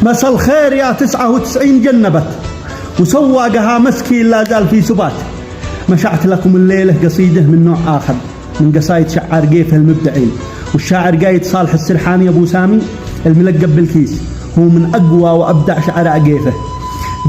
مسا الخير يا 99 جنبت وسواقها مسكين لا زال في سبات. مشعت لكم الليلة قصيدة من نوع آخر من قصايد شعار قيفه المبدعين، والشاعر قايد صالح السرحاني أبو سامي الملقب بالكيس، هو من أقوى وأبدع شعراء قيفه.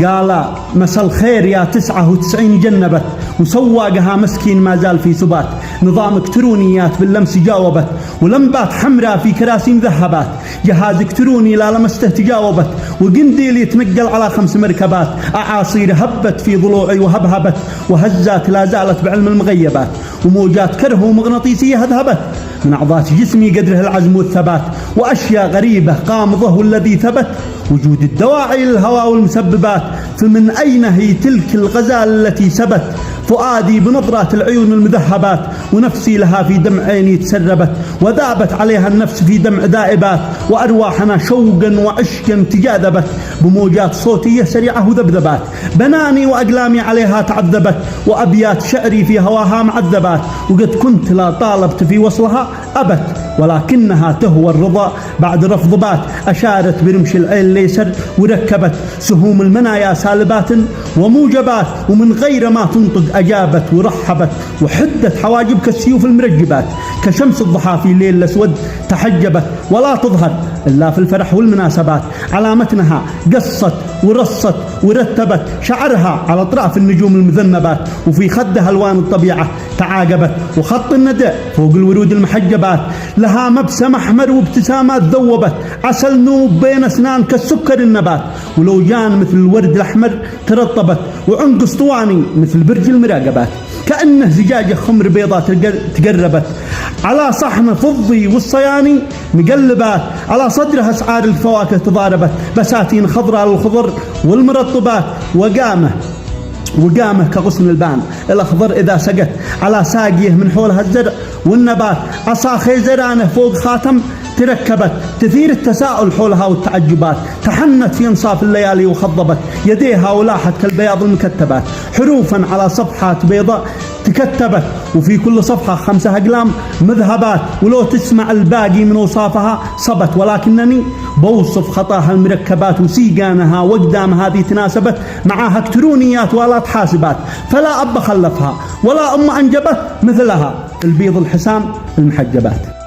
قال مسا الخير يا 99 جنبت وسواقها مسكين ما زال في سبات. نظام الكترونيات باللمس جاوبت ولمبات حمراء في كراسي مذهبات. جهاز الكتروني لا لمسته تجاوبت وقنديل يتنقل على 5 مركبات. أعاصير هبت في ضلوعي وهبهبت وهزات لا زالت بعلم المغيبات. وموجات كره ومغناطيسية هذهبت من أعضاء جسمي قدره العزم والثبات. وأشياء غريبة قامضه والذي ثبت وجود الدواعي للهواء والمسببات. فمن أين هي تلك الغزال التي سبت فؤادي بنظرات العيون المذهبات. ونفسي لها في دمع عيني تسربت وذابت عليها النفس في دمع ذائبات. وأرواحنا شوقا وعشقا تجاذبت بموجات صوتية سريعة وذبذبات. بناني وأقلامي عليها تعذبت وأبيات شعري في هواها معذبات. وقد كنت لا طالبت في وصلها أبت ولكنها تهوى الرضا بعد رفض بات. أشارت برمش العين ليسر وركبت سهوم المنايا سالبات وموجبات. ومن غير ما تنطق أجابت ورحبت وحدت حواجب كالسيوف المرجبات. كشمس الضحى في ليل الأسود تحجبت ولا تظهر إلا في الفرح والمناسبات. على متنها قصت ورصت ورتبت شعرها على أطراف النجوم المذنبات. وفي خدها ألوان الطبيعة تعاقبت وخط الندى فوق الورود المحجبات. لها مبسم أحمر وابتسامات ذوبت عسل نوب بين أسنان كالسكر النبات. ولوجان مثل الورد الأحمر ترطبت وعنق اسطواني مثل برج المراقبات. كأنه زجاجة خمر بيضاء تقربت على صحن فضي والصياني مقلبات. على صدرها أسعار الفواكه تضاربت بساتين خضراء للخضر والمرطبات. وقامه كغصن البان الأخضر إذا سقت على ساقيه من حولها الزرع والنبات. عصا خيزرانه فوق خاتم تركبت تثير التساؤل حولها والتعجبات. تحنت في انصاف الليالي وخضبت يديها ولاحت كالبياض المكتبات. حروفا على صفحات بيضاء تكتبت وفي كل صفحة 5 أقلام مذهبات. ولو تسمع الباقي من وصافها صبت ولكنني بوصف خطاها المركبات. وسيقانها وقدام هذه تناسبت معها الكترونيات وآلات حاسبات. فلا أب خلفها ولا أم أنجبت مثلها البيض الحسام المحجبات.